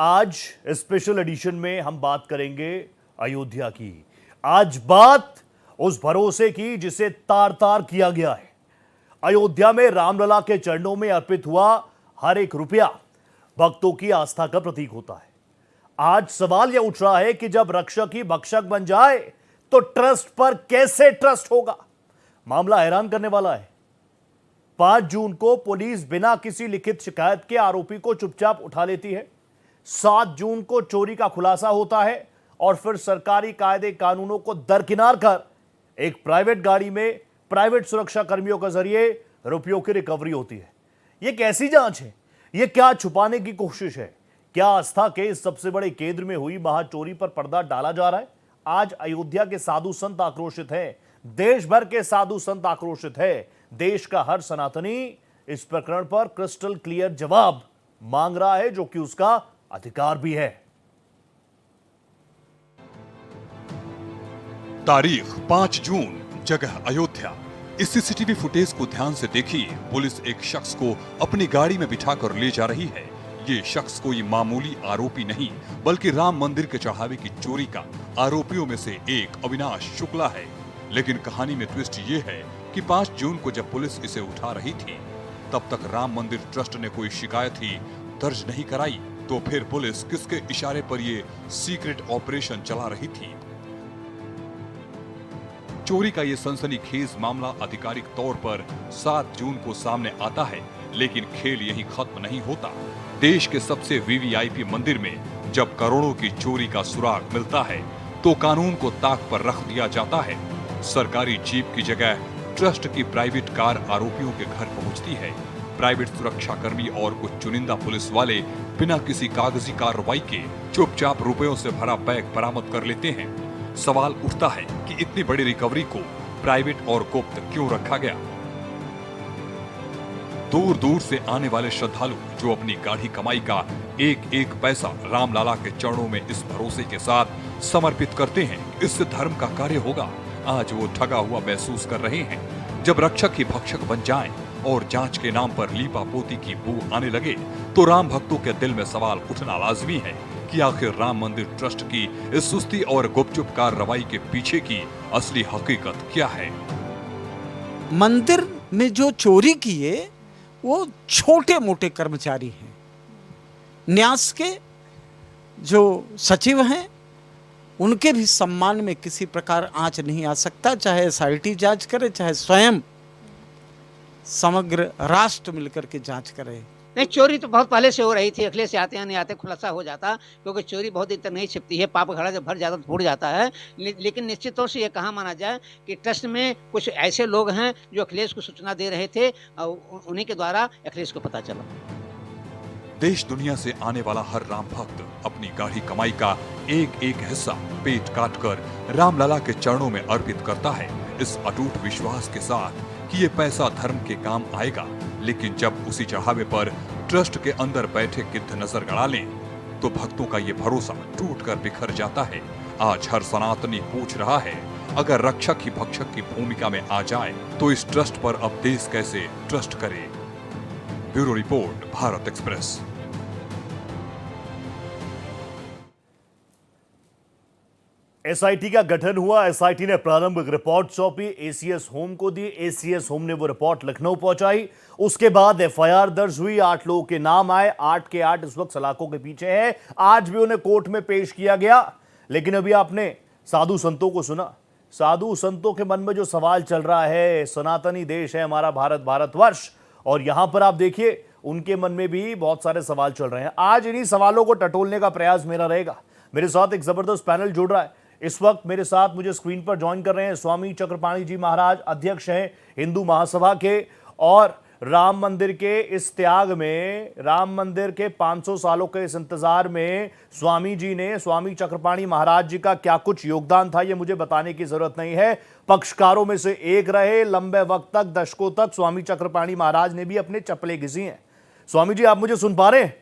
आज special edition में हम बात करेंगे अयोध्या की। आज बात उस भरोसे की जिसे तार तार किया गया है। अयोध्या में रामलला के चरणों में अर्पित हुआ हर एक रुपया भक्तों की आस्था का प्रतीक होता है। आज सवाल यह उठ रहा है कि जब रक्षक ही भक्षक बन जाए तो ट्रस्ट पर कैसे ट्रस्ट होगा। मामला हैरान करने वाला है। 5 जून को पुलिस बिना किसी लिखित शिकायत के आरोपी को चुपचाप उठा लेती है। 7 जून को चोरी का खुलासा होता है और फिर सरकारी कायदे कानूनों को दरकिनार कर एक प्राइवेट गाड़ी में प्राइवेट सुरक्षा कर्मियों के जरिए रुपयों की रिकवरी होती है। यह कैसी जांच है? यह क्या छुपाने की कोशिश है? क्या आस्था के इस सबसे बड़े केंद्र में हुई महाचोरी पर पर्दा डाला जा रहा है? आज अयोध्या के साधु संत आक्रोशित हैं, देश भर के साधु संत आक्रोशित है। देश का हर सनातनी इस प्रकरण पर क्रिस्टल क्लियर जवाब मांग रहा है, जो कि उसका अधिकार भी है। तारीख 5 जून, जगह अयोध्या। इस सीसीटीवी फुटेज को ध्यान से देखिए। पुलिस एक शख्स को अपनी गाड़ी में बिठाकर ले जा रही है। ये शख्स कोई मामूली आरोपी नहीं, बल्कि राम मंदिर के चढ़ावे की चोरी का आरोपियों में से एक अविनाश शुक्ला है। लेकिन कहानी में ट्विस्ट ये है कि 5 जून को जब पुलिस इसे उठा रही थी, तब तक राम मंदिर ट्रस्ट ने कोई शिकायत ही दर्ज नहीं कराई। तो फिर पुलिस किसके इशारे पर ये सीक्रेट ऑपरेशन चला रही थी? चोरी का ये सनसनीखेज मामला आधिकारिक तौर पर 7 जून को सामने आता है, लेकिन खेल यहीं खत्म नहीं होता। देश के सबसे वीवीआईपी मंदिर में जब करोड़ों की चोरी का सुराग मिलता है, तो कानून को ताक पर रख दिया जाता है। सरकारी जीप की जगह ट्रस्ट की प्राइवेट कार आरोपियों के घर पहुंचती है। प्राइवेट सुरक्षा कर्मी और कुछ चुनिंदा पुलिस वाले बिना किसी कागजी कार्रवाई के चुपचाप रुपयों से भरा बैग बरामद कर लेते हैं। सवाल उठता है कि इतनी बड़ी रिकवरी को प्राइवेट और गुप्त क्यों रखा गया? दूर दूर से आने वाले श्रद्धालु जो अपनी गाढ़ी कमाई का एक एक पैसा रामलला के चरणों में इस भरोसे के साथ समर्पित करते हैं, इससे धर्म का कार्य होगा, आज वो ठगा हुआ महसूस कर रहे हैं। जब रक्षक ही भक्षक बन जाएं और जांच के नाम पर लीपापोती की बू आने लगे, तो राम भक्तों के दिल में सवाल उठना लाजमी है कि आखिर राम मंदिर ट्रस्ट की इस सुस्ती और गुपचुप कार्रवाई के पीछे की असली हकीकत क्या है? मंदिर में जो चोरी किए वो छोटे मोटे कर्मचारी हैं। न्यास के जो सचिव हैं, उनके भी सम्मान में किसी प्रकार आंच नहीं आ सकता, चाहे एसआईटी जांच करे, चाहे स्वयं समग्र राष्ट्र मिलकर के जांच करे। नहीं, चोरी तो बहुत पहले से हो रही थी। अखिलेश आते या नहीं आते खुलासा हो जाता, क्योंकि चोरी बहुत दिन तक नहीं छिपती है। पाप घड़ा जब भर जाता तो फूट जाता है। लेकिन निश्चित तौर से ये कहा माना जाए कि ट्रस्ट में कुछ ऐसे लोग हैं जो अखिलेश को सूचना दे रहे थे और उन्हीं के द्वारा अखिलेश को पता चला। देश दुनिया से आने वाला हर राम भक्त अपनी गाढ़ी कमाई का एक एक हिस्सा पेट काट कर रामलला के चरणों में अर्पित करता है, इस अटूट विश्वास के साथ कि ये पैसा धर्म के काम आएगा। लेकिन जब उसी चढ़ावे पर ट्रस्ट के अंदर बैठे गिद्ध नजर गड़ा लें, तो भक्तों का ये भरोसा टूटकर बिखर जाता है। आज हर सनातनी पूछ रहा है, अगर रक्षक ही भक्षक की भूमिका में आ जाए तो इस ट्रस्ट पर अब देश कैसे ट्रस्ट करे? Bureau report, Bharat express. SIT का गठन हुआ। एसआईटी ने प्रारंभिक रिपोर्ट सौंपी, एसीएस होम को दी। एसीएस होम ने वो रिपोर्ट लखनऊ पहुंचाई। उसके बाद एफआईआर दर्ज हुई। 8 लोगों के नाम आए। 8 के 8 इस वक्त सलाखों के पीछे हैं। आज भी उन्हें कोर्ट में पेश किया गया। लेकिन अभी आपने साधु संतों को सुना। साधु संतों के मन में जो सवाल चल रहा है, सनातनी देश है हमारा भारत, भारतवर्ष, और यहां पर आप देखिए उनके मन में भी बहुत सारे सवाल चल रहे हैं। आज इन्हीं सवालों को टटोलने का प्रयास मेरा रहेगा। मेरे साथ एक जबरदस्त पैनल जुड़ रहा है। इस वक्त मेरे साथ मुझे स्क्रीन पर ज्वाइन कर रहे हैं स्वामी चक्रपाणी जी महाराज, अध्यक्ष हैं हिंदू महासभा के, और राम मंदिर के इस त्याग में, राम मंदिर के 500 सालों के इस इंतजार में स्वामी जी ने, स्वामी चक्रपाणी महाराज जी का क्या कुछ योगदान था, ये मुझे बताने की जरूरत नहीं है। पक्षकारों में से एक रहे, लंबे वक्त तक, दशकों तक स्वामी चक्रपाणी महाराज ने भी अपने चप्पलें घिसी हैं। स्वामी जी, आप मुझे सुन पा रहे हैं?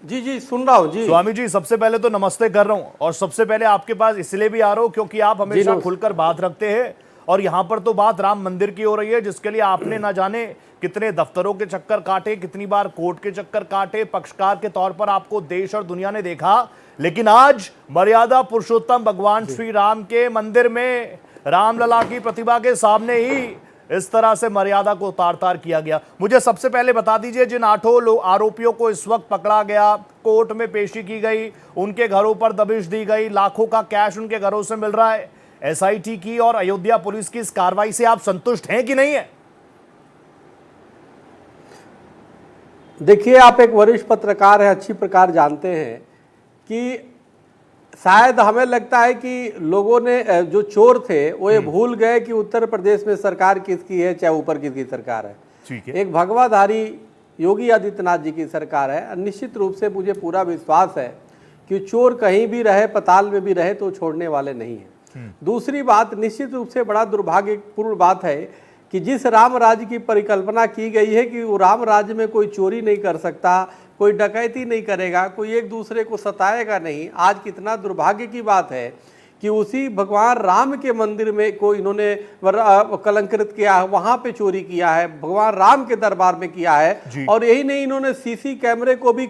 जी जी, सुन रहा हूँ जी। स्वामी जी, सबसे पहले तो नमस्ते कर रहा हूँ, और सबसे पहले आपके पास इसलिए भी आ रहा हूँ क्योंकि आप हमेशा खुलकर बात रखते हैं, और यहाँ पर तो बात राम मंदिर की हो रही है, जिसके लिए आपने ना जाने कितने दफ्तरों के चक्कर काटे, कितनी बार कोर्ट के चक्कर काटे, पक्षकार के तौर पर आपको देश और दुनिया ने देखा, लेकिन आज मर्यादा पुरुषोत्तम भगवान श्री राम के मंदिर में रामलला की प्रतिमा के सामने ही इस तरह से मर्यादा को तार-तार किया गया। मुझे सबसे पहले बता दीजिए, जिन 8 आरोपियों को इस वक्त पकड़ा गया, कोर्ट में पेशी की गई, उनके घरों पर दबिश दी गई, लाखों का कैश उनके घरों से मिल रहा है, एसआईटी की और अयोध्या पुलिस की इस कार्रवाई से आप संतुष्ट हैं कि नहीं है? देखिए, आप एक वरिष्ठ पत्रकार हैं, अच्छी प्रकार जानते हैं कि शायद हमें लगता है कि लोगों ने जो चोर थे वो ये भूल गए कि उत्तर प्रदेश में सरकार किसकी है, चाहे ऊपर किसकी सरकार है। ठीक है। एक भगवाधारी योगी आदित्यनाथ जी की सरकार है। निश्चित रूप से मुझे पूरा विश्वास है कि चोर कहीं भी रहे, पताल में भी रहे, तो छोड़ने वाले नहीं है। दूसरी बात, निश्चित रूप से बड़ा दुर्भाग्यपूर्ण बात है कि जिस राम राज्य की परिकल्पना की गई है कि वो राम राज्य में कोई चोरी नहीं कर सकता, कोई डकैती नहीं करेगा, कोई एक दूसरे को सताएगा नहीं। आज कितना दुर्भाग्य की बात है कि उसी भगवान राम के मंदिर में को इन्होंने कलंकित किया है, वहां पे चोरी किया है, भगवान राम के दरबार में किया है। और यही नहीं, इन्होंने सीसी कैमरे को भी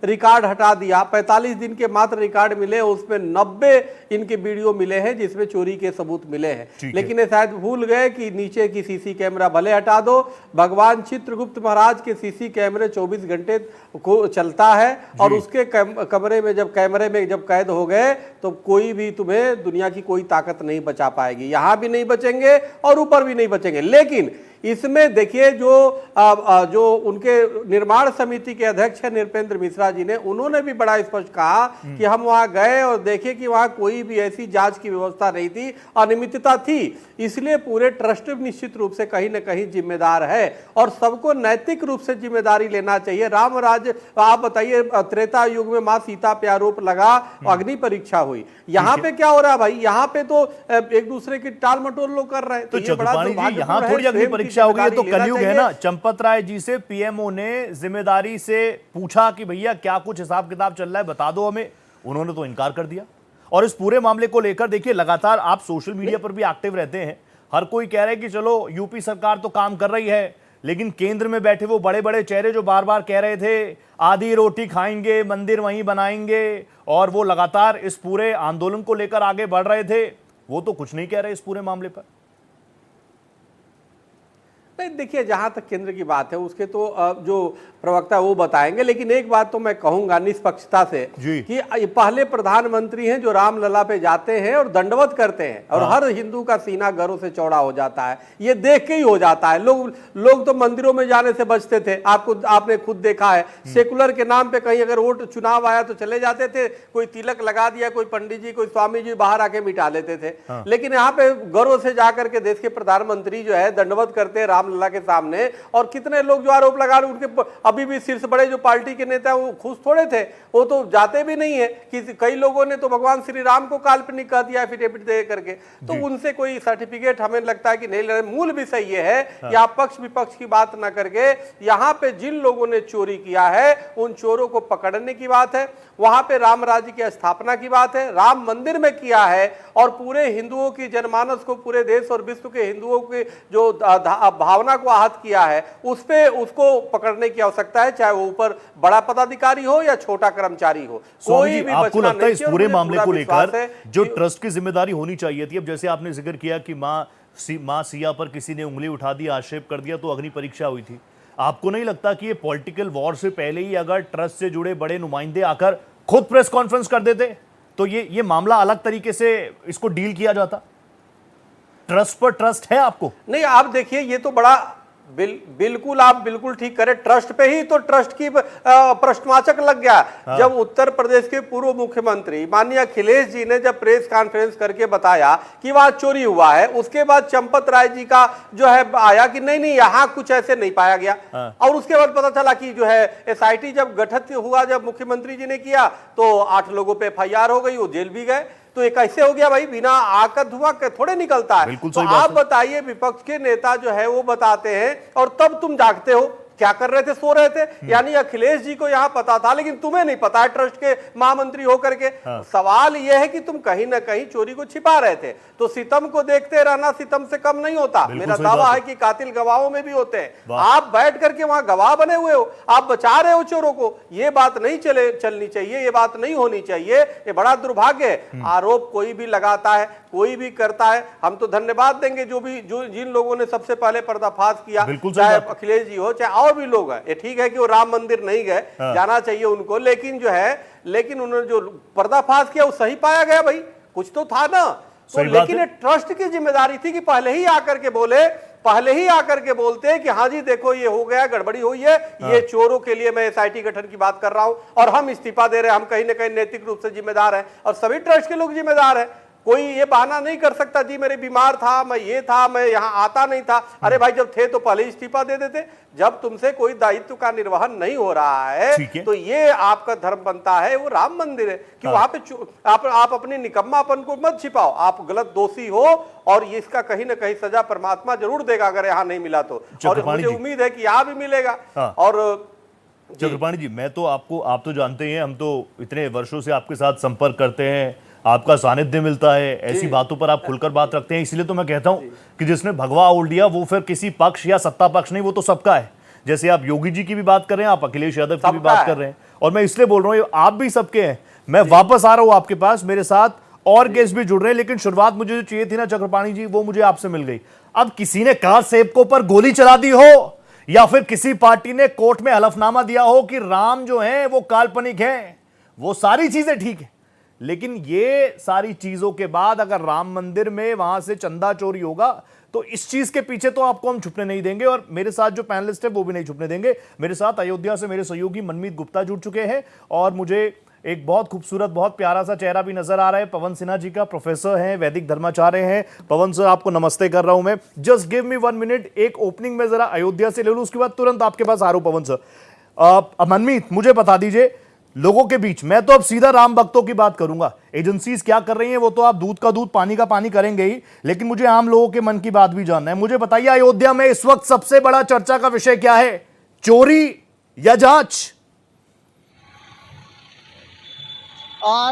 रिकॉर्ड हटा दिया। 45 दिन के मात्र रिकॉर्ड मिले, उसमें 90 इनके वीडियो मिले हैं जिसमें चोरी के सबूत मिले हैं। लेकिन ये शायद भूल गए कि नीचे की सीसी कैमरा भले हटा दो, भगवान चित्रगुप्त महाराज के सीसी कैमरे 24 घंटे को चलता है और उसके कैमरे में जब कैद हो गए तो कोई भी तुम्हें दुनिया की कोई ताकत नहीं बचा पाएगी। यहां भी नहीं बचेंगे और ऊपर भी नहीं बचेंगे। लेकिन इसमें देखिए, जो उनके निर्माण समिति के अध्यक्ष है नृपेंद्र मिश्रा जी ने, उन्होंने भी बड़ा स्पष्ट कहा कि हम वहां गए और देखे कि वहां कोई भी ऐसी जांच की व्यवस्था नहीं थी, अनियमितता थी। इसलिए पूरे ट्रस्ट निश्चित रूप से कहीं ना कहीं जिम्मेदार है और सबको नैतिक रूप से जिम्मेदारी लेना चाहिए। राम राज्य, आप बताइए, त्रेता युग में मां सीता पे आरोप लगा, अग्नि परीक्षा हुई। यहाँ पे क्या हो रहा है भाई? यहाँ पे तो एक दूसरे की टाल मटोल लोग कर रहे हैं। तो चतुर्पाणी जी, यहाँ थोड़ी अग्नि परीक्षा हो गई, तो कलयुग है ना। चंपत राय जी से पीएमओ ने जिम्मेदारी से पूछा कि भैया क्या कुछ हिसाब किताब चल रहा है, बता दो हमें। उन्होंने तो इनकार कर दिया। और इस पूरे मामले को लेकर देखिए, लगातार आप सोशल मीडिया पर भी एक्टिव रहते हैं। हर कोई कह रहा है कि चलो यूपी सरकार तो काम कर रही है, लेकिन केंद्र में बैठे वो बड़े बड़े चेहरे जो बार बार कह रहे थे आधी रोटी खाएंगे, मंदिर वहीं बनाएंगे, और वो लगातार इस पूरे आंदोलन को लेकर आगे बढ़ रहे थे, वो तो कुछ नहीं कह रहे इस पूरे मामले पर। नहीं, देखिए, जहां तक केंद्र की बात है उसके तो जो प्रवक्ता वो बताएंगे। लेकिन एक बात तो मैं कहूंगा निष्पक्षता से कि पहले प्रधानमंत्री हैं जो रामलला पे जाते हैं और दंडवत करते हैं, और हर हिंदू का सीना गर्व से चौड़ा हो जाता है। ये देख के ही हो जाता है। लोग तो मंदिरों में जाने से बचते थे। आपने खुद देखा है, सेकुलर के नाम पे कहीं अगर वोट चुनाव आया तो चले जाते थे, कोई तिलक लगा दिया, कोई पंडित जी, कोई स्वामी जी बाहर आके मिटा लेते थे। लेकिन यहाँ पे गर्व से जाकर के देश के प्रधानमंत्री जो है दंडवत करते हैं रामलला के सामने। और कितने लोग जो आरोप लगा रहे, उनके अभी भी शीर्ष बड़े जो पार्टी के नेता वो खुश थोड़े थे, वो तो जाते भी नहीं है। कि कई लोगों ने तो भगवान श्री राम को काल्पनिक कह दिया एफिडेविट दे करके, तो उनसे कोई सर्टिफिकेट हमें लगता है कि नहीं ले रहे। मूल विषय ये है कि आप पक्ष विपक्ष की बात ना करके यहाँ पे जिन लोगों ने चोरी किया है उन चोरों को पकड़ने की बात है, वहां पे राम राज्य की स्थापना की बात है, राम मंदिर में किया है, और पूरे हिंदुओं की जनमानस को, पूरे देश और विश्व के हिंदुओं की जो भावना को आहत किया है, उसको पकड़ने की आवश्यकता है, चाहे वो ऊपर बड़ा पदाधिकारी हो या छोटा कर्मचारी हो। कोई भी आपको लगता है इस पूरे मामले को लेकर जो कि ट्रस्ट की जिम्मेदारी होनी चाहिए थी, अब जैसे आपने जिक्र किया कि मां सिया पर किसी ने उंगली उठा दी, आक्षेप कर दिया, तो अग्नि परीक्षा हुई थी, आपको नहीं लगता कि ये पॉलिटिकल वॉर से पहले ही अगर ट्रस्ट से जुड़े बड़े नुमाइंदे आकर खुद प्रेस कॉन्फ्रेंस कर देते तो ये मामला अलग तरीके से इसको डील किया जाता? ट्रस्ट पर ट्रस्ट है आपको? नहीं, आप देखिए, ये तो बड़ा बिल्कुल आप बिल्कुल ठीक करें। ट्रस्ट पे ही तो ट्रस्ट की प्रश्नवाचक लग गया। जब उत्तर प्रदेश के पूर्व मुख्यमंत्री माननीय अखिलेश जी ने जब प्रेस कॉन्फ्रेंस करके बताया कि वहां चोरी हुआ है, उसके बाद चंपत राय जी का जो है आया कि नहीं यहाँ कुछ ऐसे नहीं पाया गया। और उसके बाद पता चला कि जो है एसआईटी जब गठित हुआ, जब मुख्यमंत्री जी ने किया, तो 8 लोगों पे एफआईआर हो गई, वो जेल भी गए। तो ये कैसे हो गया भाई? बिना आग का धुआं थोड़े निकलता है। तो आप बताइए, विपक्ष के नेता जो है वो बताते हैं और तब तुम जागते हो। क्या कर रहे थे? सो रहे थे। यानी अखिलेश जी को यहां पता था लेकिन तुम्हें नहीं पता है, ट्रस्ट के महामंत्री होकर के। सवाल यह है कि तुम कहीं ना कहीं चोरी को छिपा रहे थे। तो सितम को देखते रहना सितम से कम नहीं होता। मेरा दावा है कि कातिल गवाहों में भी होते हैं। आप बैठ करके वहां गवाह बने हुए हो, आप बचा रहे हो चोरों को। ये बात नहीं चलनी चाहिए, ये बात नहीं होनी चाहिए। ये बड़ा दुर्भाग्य है। आरोप कोई भी लगाता है, कोई भी करता है, हम तो धन्यवाद देंगे जो जिन लोगों ने सबसे पहले पर्दाफाश किया, चाहे अखिलेश जी हो चाहे और भी लोग हैं। ये ठीक है कि वो राम मंदिर नहीं गए, जाना चाहिए उनको, लेकिन लेकिन उन्होंने जो पर्दाफाश किया वो सही पाया गया। भाई कुछ तो था ना। तो लेकिन ये ट्रस्ट की जिम्मेदारी थी कि पहले ही आकर के बोलते कि हाँ जी देखो ये हो गया, गड़बड़ी हुई है, ये चोरों के लिए मैं एसआईटी गठन की बात कर रहा हूं और हम इस्तीफा दे रहे हैं, हम कहीं ना कहीं नैतिक रूप से जिम्मेदार हैं और सभी ट्रस्ट के लोग जिम्मेदार हैं। कोई ये बहाना नहीं कर सकता जी मेरे बीमार था, मैं ये था, मैं यहां आता नहीं था। अरे भाई जब थे तो पहले इस्तीफा दे देते। जब तुमसे कोई दायित्व का निर्वहन नहीं हो रहा है तो ये आपका धर्म बनता है। वो राम मंदिर है कि वहां पे आप अपने निकम्मापन को मत छिपाओ। आप गलत दोषी हो और ये इसका कहीं ना कहीं सजा परमात्मा जरूर देगा अगर यहाँ नहीं मिला तो, और मुझे उम्मीद है कि यहाँ भी मिलेगा। और चक्रपाणी जी, मैं तो आप तो जानते हैं, हम तो इतने वर्षों से आपके साथ संपर्क करते हैं, आपका सानिध्य मिलता है, ऐसी बातों पर आप खुलकर बात रखते हैं। इसलिए तो मैं कहता हूं कि जिसने भगवा ओढ़ लिया वो फिर किसी पक्ष या सत्ता पक्ष नहीं, वो तो सबका है। जैसे आप योगी जी की भी बात कर रहे हैं, आप अखिलेश यादव की भी बात कर रहे हैं, और मैं इसलिए बोल रहा हूं आप भी सबके हैं। मैं वापस आ रहा हूं आपके पास, मेरे साथ और गेस्ट भी जुड़ रहे हैं, लेकिन शुरुआत मुझे जो चाहिए थी ना चक्रपाणी जी, वो मुझे आपसे मिल गई। अब किसी ने कार सेवकों पर गोली चला दी हो या फिर किसी पार्टी ने कोर्ट में हलफनामा दिया हो कि राम जो है वो काल्पनिक है, वो सारी चीजें ठीक है, लेकिन ये सारी चीजों के बाद अगर राम मंदिर में वहां से चंदा चोरी होगा तो इस चीज के पीछे तो आपको हम छुपने नहीं देंगे, और मेरे साथ जो पैनलिस्ट है वो भी नहीं छुपने देंगे। मेरे साथ अयोध्या से मेरे सहयोगी मनमीत गुप्ता जुड़ चुके हैं, और मुझे एक बहुत खूबसूरत, बहुत प्यारा सा चेहरा भी नजर आ रहा है। पवन सिन्हा जी का प्रोफेसर हैं, वैदिक धर्माचार्य हैं। पवन सर, आपको नमस्ते कर रहा हूं मैं। जस्ट गिव मी 1 मिनट, एक ओपनिंग में जरा अयोध्या से ले लूं, उसके बाद तुरंत आपके पास आ रहा हूं पवन सर। मनमीत, मुझे बता दीजिए, लोगों के बीच, मैं तो अब सीधा राम भक्तों की बात करूंगा, एजेंसीज क्या कर रही हैं वो तो आप दूध का दूध पानी का पानी करेंगे ही, लेकिन मुझे आम लोगों के मन की बात भी जानना है। मुझे बताइए, अयोध्या में इस वक्त सबसे बड़ा चर्चा का विषय क्या है, चोरी या जांच?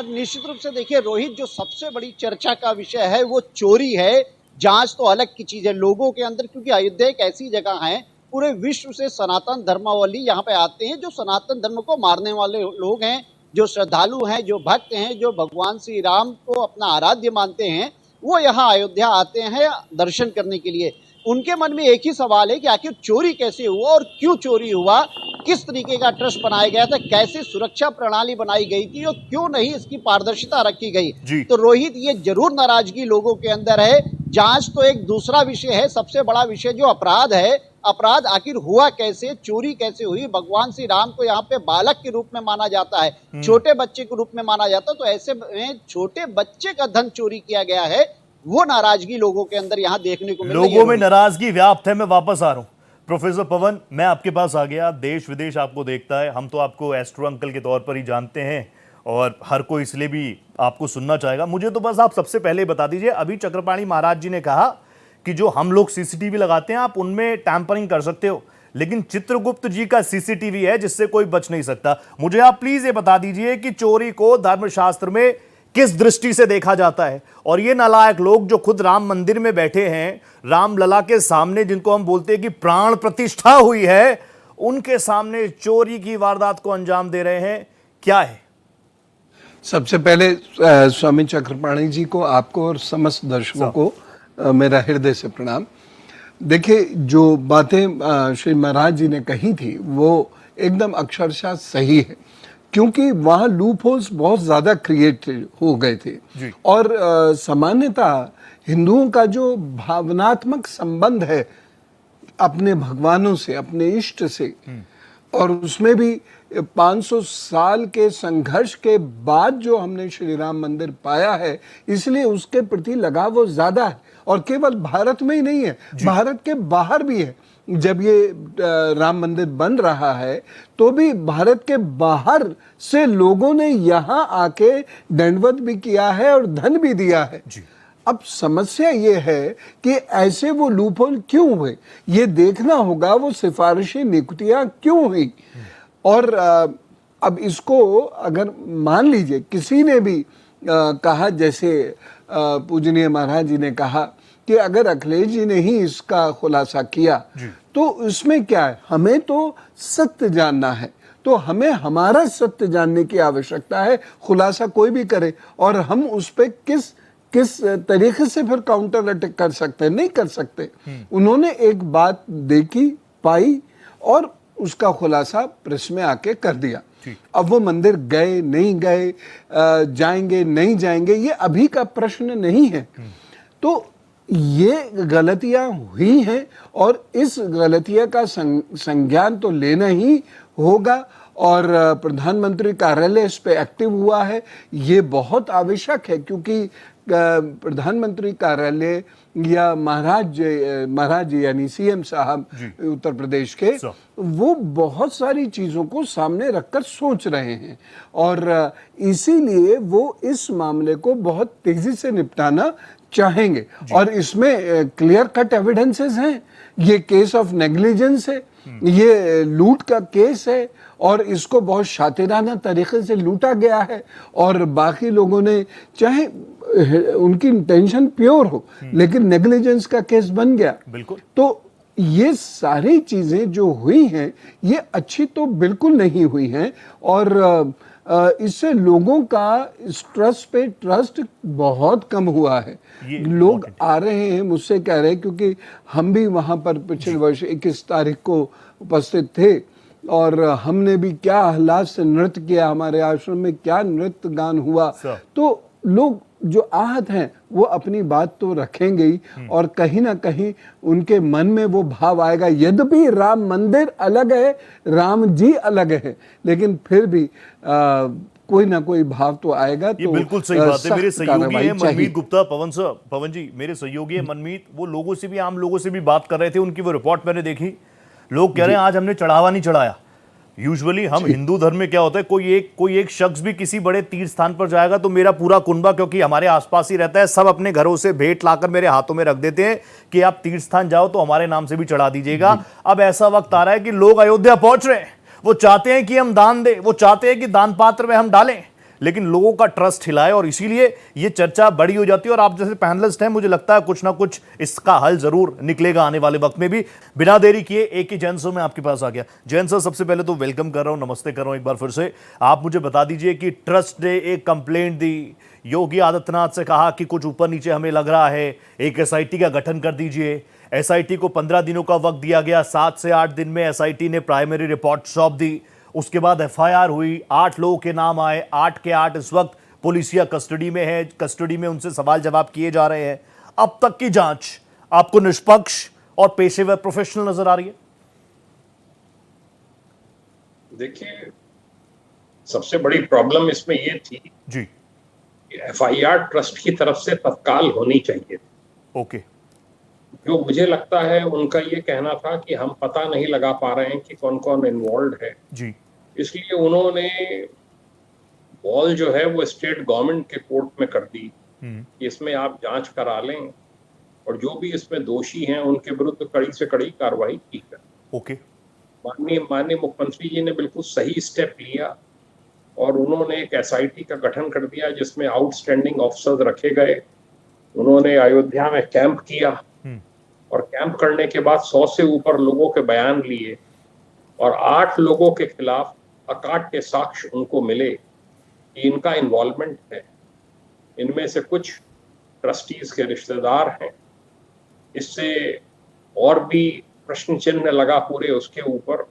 निश्चित रूप से देखिए रोहित, जो सबसे बड़ी चर्चा का विषय है वो चोरी है। जांच तो अलग की चीज है लोगों के अंदर, क्योंकि अयोध्या एक ऐसी जगह है, पूरे विश्व से सनातन धर्मावलंबी यहाँ पे आते हैं, जो सनातन धर्म को मारने वाले लोग हैं, जो श्रद्धालु हैं, जो भक्त हैं, जो भगवान श्री राम को अपना आराध्य मानते हैं, वो यहाँ अयोध्या आते हैं दर्शन करने के लिए। उनके मन में एक ही सवाल है कि आखिर चोरी कैसे हुआ और क्यों चोरी हुआ, किस तरीके का ट्रस्ट बनाया गया था, कैसे सुरक्षा प्रणाली बनाई गई थी और क्यों नहीं इसकी पारदर्शिता रखी गई। तो रोहित, ये जरूर नाराजगी लोगों के अंदर है। जांच तो एक दूसरा विषय है, सबसे बड़ा विषय जो अपराध है, अपराध आखिर हुआ कैसे, चोरी कैसे हुई। भगवान श्री राम को यहाँ पे बालक के रूप में माना जाता है, छोटे बच्चे के रूप में माना जाता है, तो ऐसे में छोटे बच्चे का धन चोरी किया गया है, वो नाराजगी लोगों के अंदर यहाँ देखने को मिल रही है। लोगों में नाराजगी व्याप्त है। मैं वापस आ रहा हूं प्रोफेसर पवन, मैं आपके पास आ गया। देश विदेश आपको देखता है, हम तो आपको एस्ट्रो अंकल के तौर पर ही जानते हैं और हर कोई इसलिए भी आपको सुनना चाहेगा। मुझे तो बस आप सबसे पहले बता दीजिए, अभी चक्रपाणी महाराज जी ने कहा कि जो हम लोग सीसीटीवी लगाते हैं आप उनमें टैंपरिंग कर सकते हो, लेकिन चित्रगुप्त जी का सीसीटीवी है जिससे कोई बच नहीं सकता। मुझे आप प्लीज ये बता दीजिए कि चोरी को धर्मशास्त्र में किस दृष्टि से देखा जाता है, और ये नालायक लोग जो खुद राम मंदिर में बैठे हैं, रामलला के सामने, जिनको हम बोलते हैं कि प्राण प्रतिष्ठा हुई है, उनके सामने चोरी की वारदात को अंजाम दे रहे हैं, क्या है? सबसे पहले स्वामी चक्रपाणी जी को, आपको और समस्त दर्शकों को मेरा हृदय से प्रणाम। देखिए, जो बातें श्री महाराज जी ने कही थी वो एकदम अक्षरशः सही है, क्योंकि वहाँ लूप होल्स बहुत ज़्यादा क्रिएट हो गए थे। और सामान्यतः हिंदुओं का जो भावनात्मक संबंध है अपने भगवानों से, अपने इष्ट से, और उसमें भी 500 साल के संघर्ष के बाद जो हमने श्री राम मंदिर पाया है, इसलिए उसके प्रति लगाव वो ज़्यादा है। और केवल भारत में ही नहीं है, भारत के बाहर भी है। जब ये राम मंदिर बन रहा है तो भी भारत के बाहर से लोगों ने यहाँ आके दंडवत भी किया है और धन भी दिया है। अब समस्या ये है कि ऐसे वो लूपहोल क्यों हुए, ये देखना होगा वो सिफारिशी नियुक्तियां क्यों हुई। और अब इसको अगर मान लीजिए किसी ने भी कहा, जैसे पूजनीय महाराज जी ने कहा कि अगर अखिलेश जी ने ही इसका खुलासा किया तो इसमें क्या है, हमें तो सत्य जानना है, तो हमें हमारा सत्य जानने की आवश्यकता है। खुलासा कोई भी करे और हम उस पर किस तरीके से फिर काउंटर अटैक कर सकते हैं, नहीं कर सकते। उन्होंने एक बात देखी, पाई और उसका खुलासा प्रेस में आके कर दिया। अब वो मंदिर गए नहीं गए, जाएंगे नहीं जाएंगे, ये अभी का प्रश्न नहीं है। तो ये गलतियां हुई हैं और इस गलतियां का संज्ञान तो लेना ही होगा और प्रधानमंत्री कार्यालय इस पे एक्टिव हुआ है। ये बहुत आवश्यक है क्योंकि प्रधानमंत्री कार्यालय या महाराज यानी सीएम साहब उत्तर प्रदेश के, वो बहुत सारी चीजों को सामने रखकर सोच रहे हैं और इसीलिए वो इस मामले को बहुत तेजी से निपटाना चाहेंगे। और इसमें क्लियर कट एविडेंसेस हैं, ये केस ऑफ नेग्लिजेंस है, ये लूट का केस है और इसको बहुत शातिराना तरीके से लूटा गया है और बाकी लोगों ने, चाहे उनकी इंटेंशन प्योर हो लेकिन नेग्लिजेंस का केस बन गया। बिल्कुल। तो ये सारी चीजें जो हुई हैं ये अच्छी तो बिल्कुल नहीं हुई हैं और इससे लोगों का ट्रस्ट पे ट्रस्ट बहुत कम हुआ है। लोग आ रहे हैं, मुझसे कह रहे हैं, क्योंकि हम भी वहां पर पिछले वर्ष 21 तारीख को उपस्थित थे और हमने भी क्या हालात से नृत्य किया, हमारे आश्रम में क्या नृत्य गान हुआ। तो लोग जो आहत हैं वो अपनी बात तो रखेंगे ही और कहीं ना कहीं उनके मन में वो भाव आएगा, यद्यपि राम मंदिर अलग है, राम जी अलग है, लेकिन फिर भी कोई ना कोई भाव तो आएगा। ये तो बिल्कुल सही बात है। मेरे सहयोगी हैं मनमीत गुप्ता, पवन जी मेरे सहयोगी है मनमीत, वो लोगों से भी, आम लोगों से भी बात कर रहे थे, उनकी वो रिपोर्ट मैंने देखी। लोग कह रहे हैं आज हमने चढ़ावा नहीं चढ़ाया। यूजुअली हम हिंदू धर्म में क्या होता है, कोई एक शख्स भी किसी बड़े तीर्थ स्थान पर जाएगा तो मेरा पूरा कुनबा, क्योंकि हमारे आसपास ही रहता है, सब अपने घरों से भेंट लाकर मेरे हाथों में रख देते हैं कि आप तीर्थ स्थान जाओ तो हमारे नाम से भी चढ़ा दीजिएगा। अब ऐसा वक्त आ रहा है कि लोग अयोध्या पहुंच रहे हैं, वो चाहते हैं कि हम दान दें, वो चाहते हैं कि दान पात्र में हम डालें, लेकिन लोगों का ट्रस्ट हिलाए और इसीलिए ये चर्चा बड़ी हो जाती है। और आप जैसे पैनलिस्ट हैं, मुझे लगता है कुछ ना कुछ इसका हल जरूर निकलेगा आने वाले वक्त में भी। बिना देरी किए एक ही जैन सर मैं आपके पास आ गया। जैन सर, सबसे पहले तो वेलकम कर रहा हूं, नमस्ते कर रहा हूं एक बार फिर से। आप मुझे बता दीजिए कि ट्रस्ट ने एक कंप्लेंट दी, योगी आदित्यनाथ से कहा कि कुछ ऊपर नीचे हमें लग रहा है, एक एसआईटी का गठन कर दीजिए। एसआईटी को 15 दिनों का वक्त दिया गया, 7 से 8 दिन में एसआईटी ने प्राइमरी रिपोर्ट सौंप दी। उसके बाद एफआईआर हुई, 8 लोगों के नाम आए, 8 के 8 इस वक्त पुलिसिया कस्टडी में है, कस्टडी में उनसे सवाल जवाब किए जा रहे हैं। अब तक की जांच आपको निष्पक्ष और पेशेवर प्रोफेशनल नजर आ रही है? देखिए, सबसे बड़ी प्रॉब्लम इसमें ये थी जी, एफआईआर ट्रस्ट की तरफ से तत्काल होनी चाहिए। ओके। जो मुझे लगता है उनका ये कहना था कि हम पता नहीं लगा पा रहे हैं कि कौन कौन इन्वॉल्व है जी, इसलिए उन्होंने बॉल जो है वो स्टेट गवर्नमेंट के कोर्ट में कर दी कि इसमें आप जांच करा लें और जो भी इसमें दोषी हैं उनके विरुद्ध कड़ी से कड़ी कार्रवाई की जाए। ओके। माननीय मुख्यमंत्री जी ने बिल्कुल सही स्टेप लिया और उन्होंने एक एसआईटी का गठन कर दिया जिसमें आउटस्टैंडिंग ऑफिसर्स रखे गए। उन्होंने अयोध्या में कैंप किया और कैंप करने के बाद 100 से ऊपर लोगों के बयान लिए और 8 लोगों के खिलाफ अकाट्य साक्ष्य उनको मिले कि इनका इन्वॉल्वमेंट है। इनमें से कुछ ट्रस्टीज के रिश्तेदार हैं। इससे और भी प्रश्न चिन्ह लगा पूरे उसके ऊपर।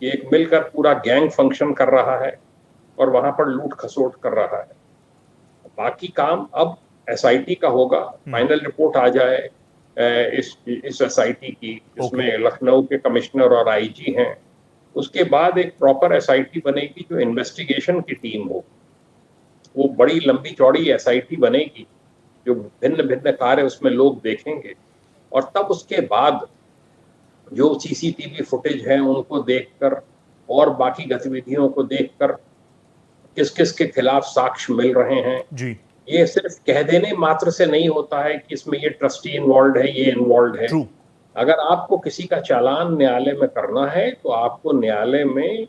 ये एक मिलकर पूरा गैंग फंक्शन कर रहा है और वहां पर लूट खसोट कर रहा है। बाकी काम अब एसआईटी का होगा। फाइनल रिपोर्ट आ जाए इस एसआईटी की, जिसमें लखनऊ के कमिश्नर और आईजी हैं। उसके बाद एक प्रॉपर एसआईटी बनेगी जो इन्वेस्टिगेशन की टीम हो। वो बड़ी लंबी चौड़ी एसआईटी बनेगी जो भिन्न भिन्न कार्य उसमें लोग देखेंगे और तब उसके बाद जो सीसीटीवी फुटेज है उनको देखकर और बाकी गतिविधियों को देखकर किस किस के खिलाफ साक्ष्य मिल रहे हैं जी, ये सिर्फ कह देने मात्र से नहीं होता है कि इसमें ये ट्रस्टी इन्वॉल्व है, ये इन्वॉल्व है। ट्रू। अगर आपको किसी का चालान न्यायालय में करना है तो आपको न्यायालय में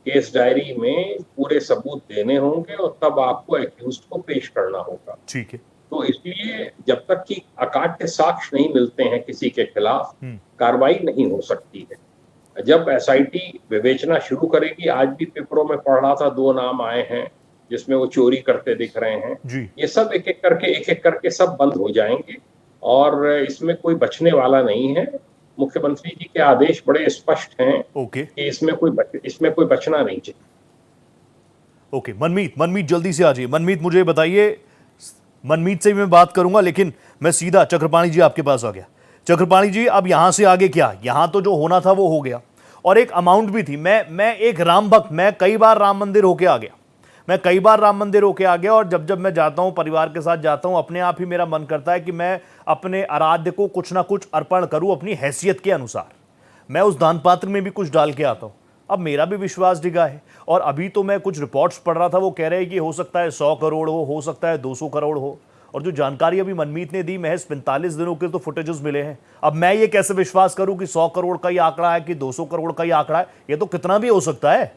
केस डायरी में पूरे सबूत देने होंगे और तब आपको एक्यूज्ड को पेश करना होगा। ठीक है। तो इसलिए जब तक कि अकाट्य साक्ष्य नहीं मिलते हैं किसी के खिलाफ, कार्रवाई नहीं हो सकती है। जब एसआईटी विवेचना शुरू करेगी, आज भी पेपरों में पढ़ रहा था 2 नाम आए हैं जिसमें वो चोरी करते दिख रहे हैं जी। ये सब एक एक करके सब बंद हो जाएंगे और इसमें कोई बचने वाला नहीं है। मुख्यमंत्री जी के आदेश बड़े स्पष्ट हैं ओके। कि इसमें कोई बचना नहीं चाहिए। ओके, मनमीत जल्दी से आ जाइए। मनमीत मुझे बताइए, मनमीत से भी मैं बात करूंगा लेकिन मैं सीधा चक्रपाणी जी आपके पास आ गया। चक्रपाणी जी, अब यहां से आगे क्या? यहां तो जो होना था वो हो गया और एक अमाउंट भी थी। मैं एक राम भक्त, मैं कई बार राम मंदिर होके आ गया और जब मैं जाता हूं, परिवार के साथ जाता हूं, अपने आप ही मेरा मन करता है कि मैं अपने आराध्य को कुछ ना कुछ अर्पण करूं अपनी हैसियत के अनुसार। मैं उस दान पात्र में भी कुछ डाल के आता हूं। अब मेरा भी विश्वास डिगा है और अभी तो मैं कुछ रिपोर्ट्स पढ़ रहा था, वो कह रहे हैं कि हो सकता है 100 करोड़ हो सकता है 200 करोड़ हो। और जो जानकारी अभी मनमीत ने दी, महज 45 दिनों के तो फुटेजेस मिले हैं। अब मैं ये कैसे विश्वास करूं कि 100 करोड़ का ही आंकड़ा है कि 200 करोड़ का ही आंकड़ा है? ये तो कितना भी हो सकता है।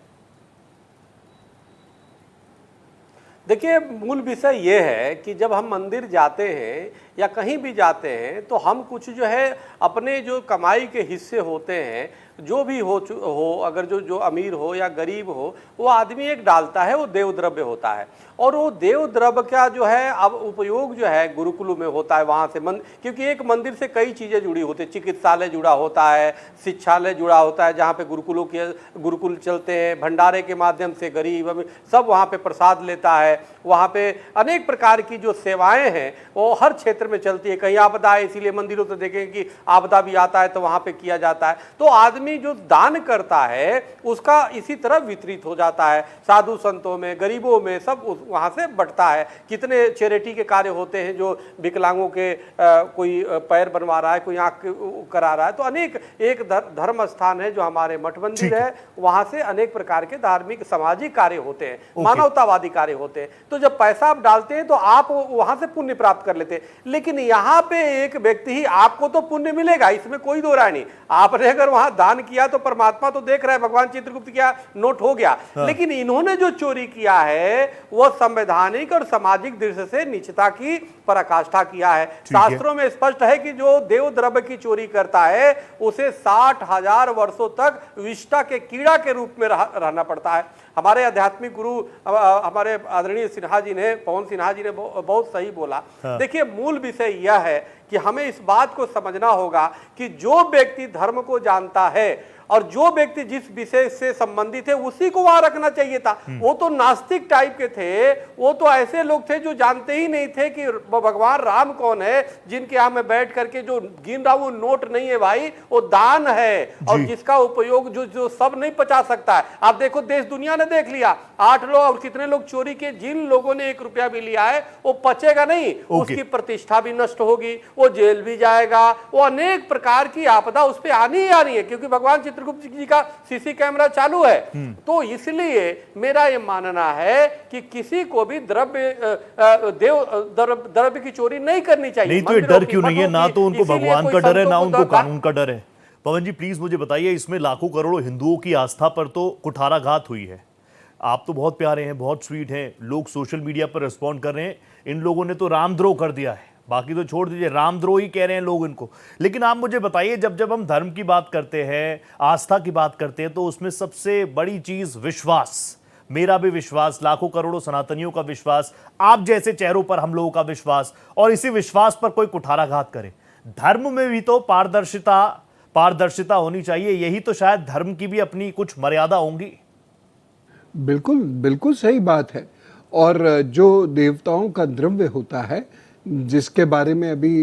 देखिए, मूल विषय ये है कि जब हम मंदिर जाते हैं या कहीं भी जाते हैं तो हम कुछ जो है अपने जो कमाई के हिस्से होते हैं, जो भी हो अगर जो अमीर हो या गरीब हो, वो आदमी एक डालता है, वो देव द्रव्य होता है। और वो देव द्रव्य का जो है अब उपयोग जो है गुरुकुलों में होता है, वहाँ से क्योंकि एक मंदिर से कई चीज़ें जुड़ी होती है। चिकित्सालय जुड़ा होता है, शिक्षालय जुड़ा होता है, जहाँ पे गुरुकुल चलते हैं, भंडारे के माध्यम से गरीब अमीर सब वहाँ पे प्रसाद लेता है। वहाँ पे अनेक प्रकार की जो सेवाएं हैं वो हर क्षेत्र में चलती है। कहीं आपदा है, इसीलिए मंदिरों तो देखें कि आपदा भी आता है तो वहाँ पे किया जाता है। तो आदमी जो दान करता है उसका इसी तरह वितरित हो जाता है, साधु संतों में, गरीबों में, सब वहाँ से बढ़ता है। कितने चैरिटी के कार्य होते हैं, जो विकलांगों के कोई पैर बनवा रहा है, कोई आँख करा रहा है। तो अनेक एक धर्म स्थान है जो हमारे मठ मंदिर है, वहाँ से अनेक प्रकार के धार्मिक सामाजिक कार्य होते हैं, मानवतावादी कार्य होते हैं। तो जब पैसा आप डालते हैं तो आप वहां से पुण्य प्राप्त कर लेते हैं। लेकिन यहाँ पे एक व्यक्ति ही, आपको तो पुण्य मिलेगा, इसमें कोई दो राय नहीं। आपने अगर वहां दान किया तो परमात्मा तो देख रहा है, भगवान चित्रगुप्त क्या नोट हो गया। लेकिन इन्होंने जो चोरी किया है वो संवैधानिक और सामाजिक दृष्टि से नीचता की पराकाष्ठा किया है। शास्त्रों में स्पष्ट है कि जो देव द्रव्य की चोरी करता है उसे 60,000 वर्षों तक विष्ठा के कीड़ा के रूप में रहना पड़ता है। हमारे आध्यात्मिक गुरु हमारे आदरणीय सिन्हा जी ने, पवन सिन्हा जी ने बहुत सही बोला। देखिए, मूल विषय यह है कि हमें इस बात को समझना होगा कि जो व्यक्ति धर्म को जानता है और जो व्यक्ति जिस विषय से संबंधित है उसी को वहां रखना चाहिए था। वो तो नास्तिक टाइप के थे, वो तो ऐसे लोग थे जो जानते ही नहीं थे कि भगवान राम कौन है, जिनके यहाँ में बैठ करके जो गिन रहा वो नोट नहीं है भाई, वो दान है और जिसका उपयोग जो सब नहीं पचा सकता है। आप देखो, देश दुनिया ने देख लिया, 8 लोग और कितने लोग चोरी के, जिन लोगों ने 1 रुपया भी लिया है वो पचेगा नहीं, उसकी प्रतिष्ठा भी नष्ट होगी, वो जेल भी जाएगा, वो अनेक प्रकार की आपदा उस पर आनी ही आनी है, क्योंकि भगवान चित्रगुप्त जी का सीसी कैमरा चालू है। तो इसलिए मेरा ये मानना है कि किसी को भी द्रव्य की चोरी नहीं करनी चाहिए। नहीं तो ये डर क्यों नहीं है? ना तो उनको भगवान का डर है, ना उनको कानून का डर है। पवन जी प्लीज मुझे बताइए, इसमें लाखों करोड़ों हिंदुओं की आस्था पर तो कुठाराघात हुई है। आप तो बहुत प्यारे हैं, बहुत स्वीट हैं, लोग सोशल मीडिया पर रिस्पॉन्ड कर रहे हैं, इन लोगों ने तो रामद्रोह कर दिया है, बाकी तो छोड़ दीजिए, रामद्रोह ही कह रहे हैं लोग इनको। लेकिन आप मुझे बताइए, जब हम धर्म की बात करते हैं, आस्था की बात करते हैं, तो उसमें सबसे बड़ी चीज विश्वास, मेरा भी विश्वास, लाखों करोड़ों सनातनियों का विश्वास, आप जैसे चेहरों पर हम लोगों का विश्वास, और इसी विश्वास पर कोई कुठाराघात करे। धर्म में भी तो पारदर्शिता होनी चाहिए, यही तो शायद धर्म की भी अपनी कुछ मर्यादा होंगी। बिल्कुल बिल्कुल सही बात है। और जो देवताओं का द्रव्य होता है, जिसके बारे में अभी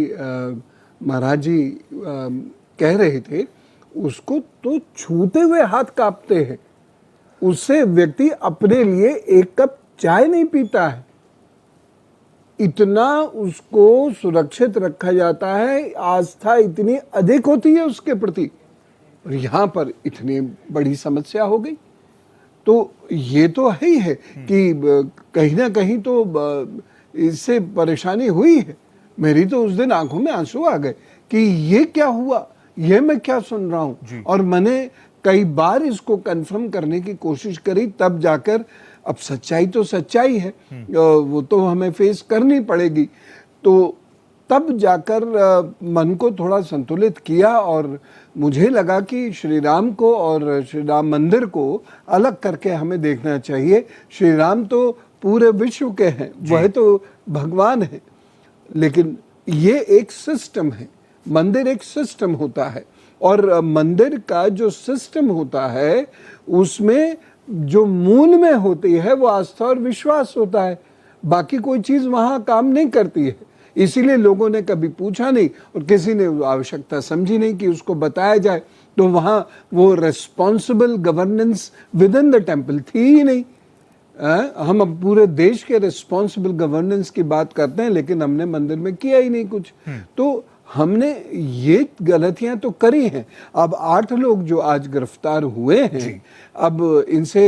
महाराज जी कह रहे थे, उसको तो छूते हुए हाथ कांपते हैं। उससे व्यक्ति अपने लिए 1 कप चाय नहीं पीता है, इतना उसको सुरक्षित रखा जाता है, आस्था इतनी अधिक होती है उसके प्रति। और यहाँ पर इतनी बड़ी समस्या हो गई, तो ये तो है ही है कि कहीं ना कहीं तो इससे परेशानी हुई है। मेरी तो उस दिन आंखों में आंसू आ गए कि ये क्या हुआ, ये मैं क्या सुन रहा हूँ। और मैंने कई बार इसको कंफर्म करने की कोशिश करी, तब जाकर, अब सच्चाई तो सच्चाई है, वो तो हमें फेस करनी पड़ेगी, तो तब जाकर मन को थोड़ा संतुलित किया और मुझे लगा कि श्री राम को और श्री राम मंदिर को अलग करके हमें देखना चाहिए। श्री राम तो पूरे विश्व के हैं, वह तो भगवान है, लेकिन ये एक सिस्टम है, मंदिर एक सिस्टम होता है, और मंदिर का जो सिस्टम होता है उसमें जो मूल में होती है वो आस्था और विश्वास होता है, बाकी कोई चीज़ वहाँ काम नहीं करती है। इसीलिए लोगों ने कभी पूछा नहीं और किसी ने आवश्यकता समझी नहीं कि उसको बताया जाए, तो वहाँ वो responsible governance with in the temple थी ही नहीं। हम अब पूरे देश के रिस्पॉन्सिबल गवर्नेंस की बात करते हैं, लेकिन हमने मंदिर में किया ही नहीं कुछ। तो हमने ये गलतियां तो करी हैं। अब 8 लोग जो आज गिरफ्तार हुए हैं, अब इनसे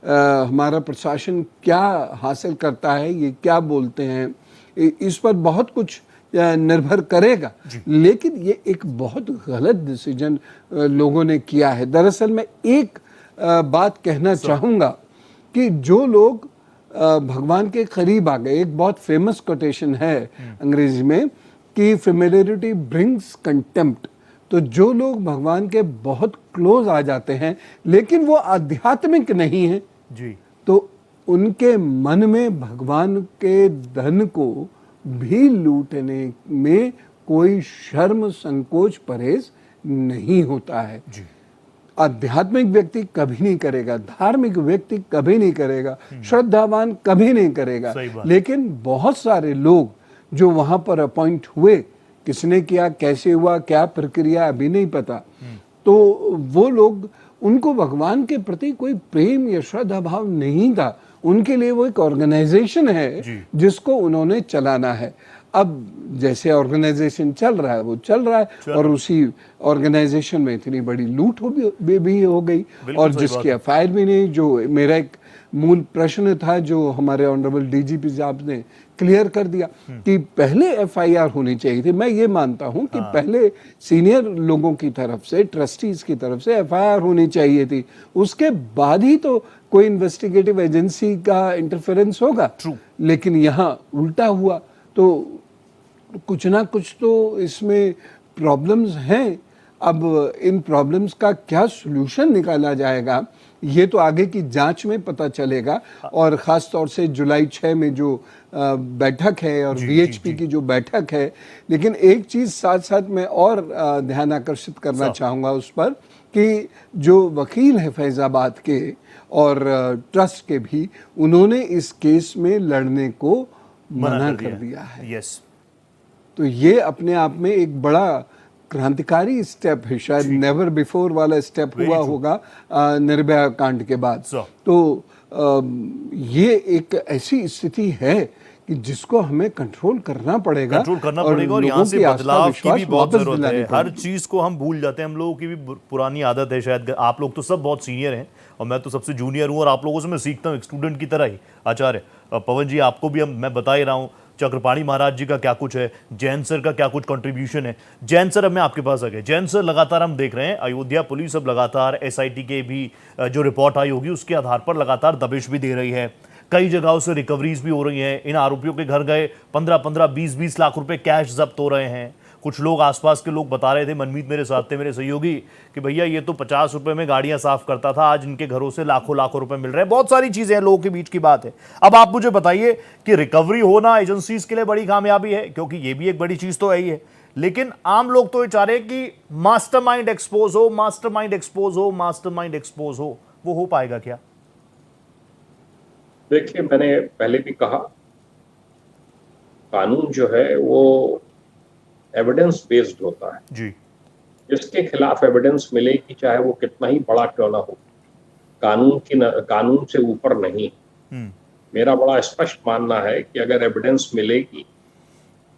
हमारा प्रशासन क्या हासिल करता है, ये क्या बोलते हैं, इस पर बहुत कुछ निर्भर करेगा, लेकिन ये एक बहुत गलत डिसीजन लोगों ने किया है। दरअसल मैं एक बात कहना चाहूँगा कि जो लोग भगवान के करीब आ गए, एक बहुत फेमस कोटेशन है अंग्रेजी में कि फेमिलियरिटी ब्रिंग्स कंटेम्प्ट, तो जो लोग भगवान के बहुत क्लोज आ जाते हैं लेकिन वो आध्यात्मिक नहीं है जी, तो उनके मन में भगवान के धन को भी लूटने में कोई शर्म संकोच परहेज नहीं होता है जी। आध्यात्मिक व्यक्ति कभी नहीं करेगा, धार्मिक व्यक्ति कभी नहीं करेगा, श्रद्धावान कभी नहीं करेगा, लेकिन बहुत सारे लोग जो वहां पर अपॉइंट हुए, किसने किया, कैसे हुआ, क्या प्रक्रिया अभी नहीं पता, तो वो लोग, उनको भगवान के प्रति कोई प्रेम या श्रद्धा भाव नहीं था। उनके लिए वो एक ऑर्गेनाइजेशन है जिसको उन्होंने चलाना है। अब जैसे ऑर्गेनाइजेशन चल रहा है वो चल रहा है, और उसी ऑर्गेनाइजेशन में इतनी बड़ी लूट भी हो गई, और जिसकी एफआईआर भी नहीं। जो मेरा एक मूल प्रश्न था जो हमारे ऑनरेबल डीजीपी साहब ने क्लियर कर दिया कि पहले एफआईआर होनी चाहिए थी। मैं ये मानता हूं कि पहले सीनियर लोगों की तरफ से, ट्रस्टीज की तरफ से एफआईआर होनी चाहिए थी, उसके बाद ही तो कोई इन्वेस्टिगेटिव एजेंसी का इंटरफेरेंस होगा। लेकिन यहाँ उल्टा हुआ, तो कुछ ना कुछ तो इसमें प्रॉब्लम्स हैं। अब इन प्रॉब्लम्स का क्या सॉल्यूशन निकाला जाएगा ये तो आगे की जांच में पता चलेगा, और ख़ास तौर से जुलाई 6 में जो बैठक है और वीएचपी की जो बैठक है। लेकिन एक चीज़ साथ साथ मैं और ध्यान आकर्षित करना चाहूँगा उस पर कि जो वकील है फैज़ाबाद के और ट्रस्ट के भी, उन्होंने इस केस में लड़ने को मना कर दिया है। यस, तो ये अपने आप में एक बड़ा क्रांतिकारी स्टेप है, शायद नेवर बिफोर वाला स्टेप हुआ होगा निर्भया कांड के बाद। तो ये एक ऐसी स्थिति है कि जिसको हमें कंट्रोल करना पड़ेगा, और यहाँ से बदलाव की भी बहुत जरूरत है। हर चीज को हम भूल जाते हैं, हम लोगों की भी पुरानी आदत है शायद। आप लोग तो सब बहुत सीनियर हैं और मैं तो सबसे जूनियर हूँ, और आप लोगों से मैं सीखता हूँ एक स्टूडेंट की तरह ही। आचार्य पवन जी, आपको भी मैं बता ही रहा हूँ, चक्रपाणी महाराज जी का क्या कुछ है, जैन सर का क्या कुछ कंट्रीब्यूशन है। जैन सर, अब मैं आपके पास आ गया। जैन सर, लगातार हम देख रहे हैं अयोध्या पुलिस अब लगातार एसआईटी के भी जो रिपोर्ट आई होगी उसके आधार पर लगातार दबिश भी दे रही है, कई जगहों से रिकवरीज भी हो रही हैं। इन आरोपियों के घर गए 15-15, 20-20 लाख रुपए कैश जब्त हो रहे हैं। कुछ लोग, आसपास के लोग बता रहे थे, मनमीत मेरे साथ थे, मेरे सहयोगी, कि भैया ये तो 50 रुपए में गाड़ियां साफ करता था, आज इनके घरों से लाखों लाखों रुपए मिल रहे हैं। बहुत सारी चीजें हैं, लोगों के बीच की बात है। अब आप मुझे बताइए कि रिकवरी होना एजेंसीज के लिए बड़ी कामयाबी है, क्योंकि ये भी एक बड़ी चीज तो है ही है, लेकिन आम लोग तो ये चाह रहे हैं कि मास्टरमाइंड एक्सपोज हो, मास्टरमाइंड एक्सपोज हो, मास्टरमाइंड एक्सपोज हो। वो हो पाएगा क्या? देखिए, मैंने पहले भी कहा, कानून जो है वो एविडेंस बेस्ड होता है जी। जिसके खिलाफ एविडेंस मिलेगी, चाहे वो कितना ही बड़ा क्यों ना हो, कानून से ऊपर नहीं। मेरा बड़ा स्पष्ट मानना है कि अगर एविडेंस मिलेगी,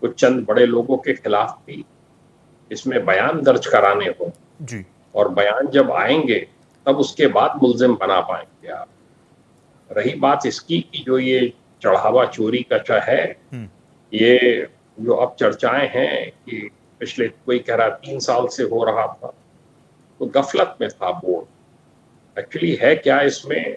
कुछ चंद बड़े लोगों के खिलाफ भी इसमें बयान दर्ज कराने हो जी, और बयान जब आएंगे तब उसके बाद मुल्जिम बना पाएंगे आप। रही बात इसकी कि जो ये चढ़ावा चोरी का है, ये जो अब चर्चाएं हैं कि पिछले कोई कह रहा 3 साल से हो रहा था, तो गफलत में था बोर्ड। एक्चुअली है क्या इसमें,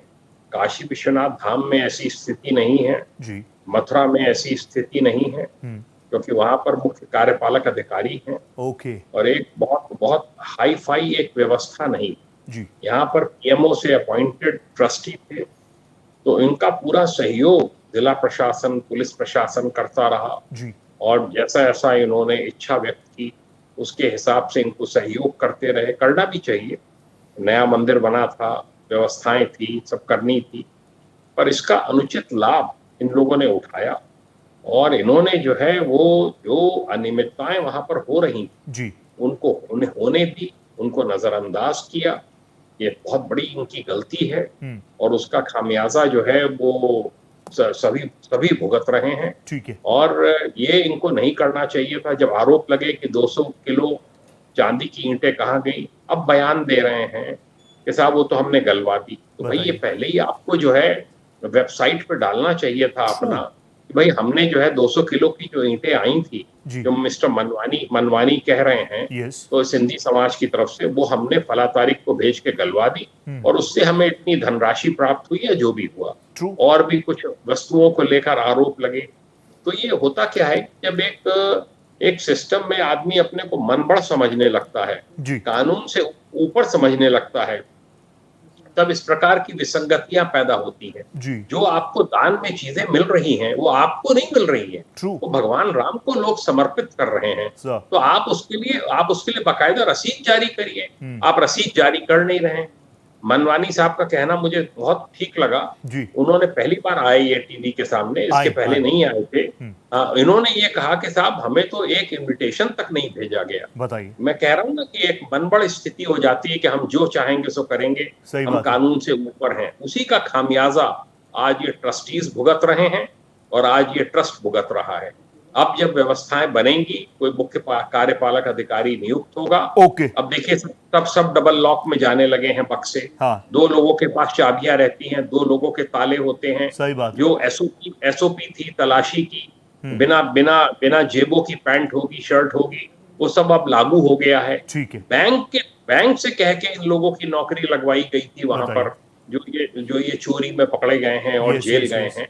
काशी विश्वनाथ धाम में ऐसी स्थिति नहीं है जी, मथुरा में ऐसी स्थिति नहीं है, क्योंकि वहां पर मुख्य कार्यपालक अधिकारी हैं ओके और एक बहुत बहुत हाई फाई एक व्यवस्था नहीं। जी, यहाँ पर पीएमओ से अपॉइंटेड ट्रस्टी थे, तो इनका पूरा सहयोग जिला प्रशासन पुलिस प्रशासन करता रहा जी, और जैसा ऐसा इन्होंने इच्छा व्यक्त की उसके हिसाब से इनको सहयोग करते रहे। करना भी चाहिए, नया मंदिर बना था, व्यवस्थाएं थी, सब करनी थी, पर इसका अनुचित लाभ इन लोगों ने उठाया और इन्होंने जो है वो जो अनियमितताएं वहां पर हो रही जी, उनको होने दी, उनको नजरअंदाज किया। ये बहुत बड़ी इनकी गलती है और उसका खामियाजा जो है वो सभी भुगत रहे हैं। ठीक है, और ये इनको नहीं करना चाहिए था। जब आरोप लगे कि 200 किलो चांदी की ईंटें कहाँ गई, अब बयान दे रहे हैं कि साहब वो तो हमने गलवा दी। तो भाई ये पहले ही आपको जो है वेबसाइट पे डालना चाहिए था अपना कि भाई हमने जो है 200 किलो की जो ईंटें आई थी, जो मिस्टर मनवानी कह रहे हैं, यस, तो सिंधी समाज की तरफ से वो हमने फला तारीख को भेज के गलवा दी और उससे हमें इतनी धनराशि प्राप्त हुई है जो भी हुआ। ट्रू, और भी कुछ वस्तुओं को लेकर आरोप लगे। तो ये होता क्या है, जब एक सिस्टम में आदमी अपने को मनबड़ समझने लगता है, जी, कानून से ऊपर समझने लगता है, तब इस प्रकार की विसंगतियां पैदा होती हैं। जी, जो आपको दान में चीजें मिल रही हैं वो आपको नहीं मिल रही हैं, ट्रू, वो भगवान राम को लोग समर्पित कर रहे हैं। सर, तो आप उसके लिए बाकायदा रसीद जारी करिए। आप रसीद जारी कर नहीं रहे हैं। मनवानी साहब का कहना मुझे बहुत ठीक लगा। जी, उन्होंने पहली बार आए ये टीवी के सामने, इसके पहले नहीं आए थे। इन्होंने ये कहा कि साहब हमें तो एक इनविटेशन तक नहीं भेजा गया। बताइए, मैं कह रहा हूँ ना कि एक मनबड़ स्थिति हो जाती है कि हम जो चाहेंगे सो करेंगे, सही हम बात है। कानून से ऊपर हैं। उसी का खामियाजा आज ये ट्रस्टीज भुगत रहे हैं और आज ये ट्रस्ट भुगत रहा है। अब जब व्यवस्थाएं बनेंगी, कोई मुख्य कार्यपालक अधिकारी नियुक्त होगा। ओके, अब देखिए तब सब डबल लॉक में जाने लगे हैं बक्से। हाँ, 2 लोगों के पास चाबियां रहती हैं, 2 लोगों के ताले होते हैं। सही बात, जो एसओपी थी तलाशी की, बिना जेबों की पैंट होगी, शर्ट होगी, वो सब अब लागू हो गया है। ठीक है, बैंक से कह के इन लोगों की नौकरी लगवाई गई थी वहां बताइए। पर, जो ये चोरी में पकड़े गए हैं और Yes, जेल yes, गए yes. हैं।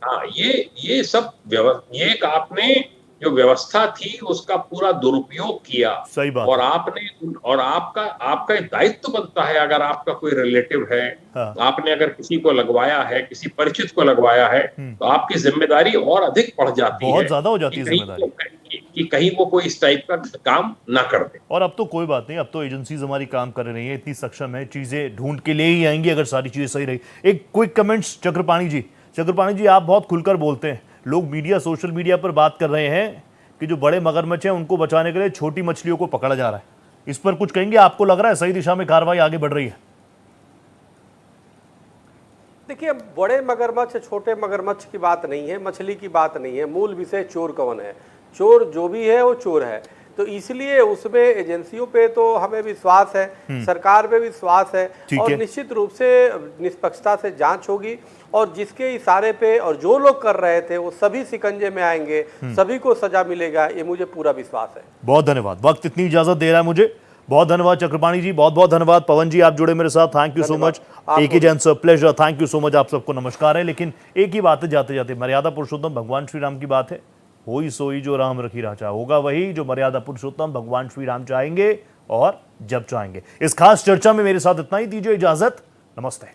हाँ, ये सब ये एक आपने जो व्यवस्था थी उसका पूरा दुरुपयोग किया। सही बात और है। आपका दायित्व बनता है, अगर आपका कोई रिलेटिव है, हाँ, आपने अगर किसी को लगवाया है, किसी परिचित को लगवाया है, तो आपकी जिम्मेदारी और अधिक बढ़ जाती है, बहुत ज्यादा हो जाती है कि कहीं जिम्मेदारी। कि कहीं वो कोई इस टाइप का काम ना कर दे। और अब तो कोई बात नहीं, अब तो एजेंसीज हमारी काम कर रही हैं, इतनी सक्षम है, चीजें ढूंढ के ले ही आएंगी अगर सारी चीजें सही रही। एक क्विक कमेंट्स चक्रपाणी जी, आप बहुत खुलकर बोलते हैं। लोग सोशल मीडिया पर बात कर रहे हैं कि जो बड़े मगरमच्छ हैं उनको बचाने के लिए छोटी मछलियों को पकड़ा जा रहा है। इस पर कुछ कहेंगे? आपको लग रहा है सही दिशा में कार्रवाई आगे बढ़ रही है? देखिए, बड़े मगरमच्छ छोटे मगरमच्छ की बात नहीं है, मछली की बात नहीं है, मूल विषय चोर कौन है। चोर जो भी है वो चोर है, तो इसलिए उसमें एजेंसियों पे तो हमें विश्वास है, सरकार पे विश्वास है और निश्चित रूप से निष्पक्षता से जांच होगी और जिसके इशारे पे और जो लोग कर रहे थे वो सभी शिकंजे में आएंगे, सभी को सजा मिलेगा, ये मुझे पूरा विश्वास है। बहुत धन्यवाद, वक्त इतनी इजाजत दे रहा है मुझे। बहुत धन्यवाद चक्रपाणी जी, बहुत बहुत धन्यवाद। पवन जी, आप जुड़े मेरे साथ, थैंक यू सो मच। एक ही Jain sir, pleasure, thank you so much. आप सबको नमस्कार है। लेकिन एक ही बात है जाते जाते, मर्यादा पुरुषोत्तम भगवान श्री राम की बात है। होई सोई जो राम रखी राजा, होगा वही जो मर्यादा पुरुषोत्तम भगवान श्री राम चाहेंगे और जब चाहेंगे। इस खास चर्चा में मेरे साथ इतना ही, दीजिए इजाजत, नमस्ते।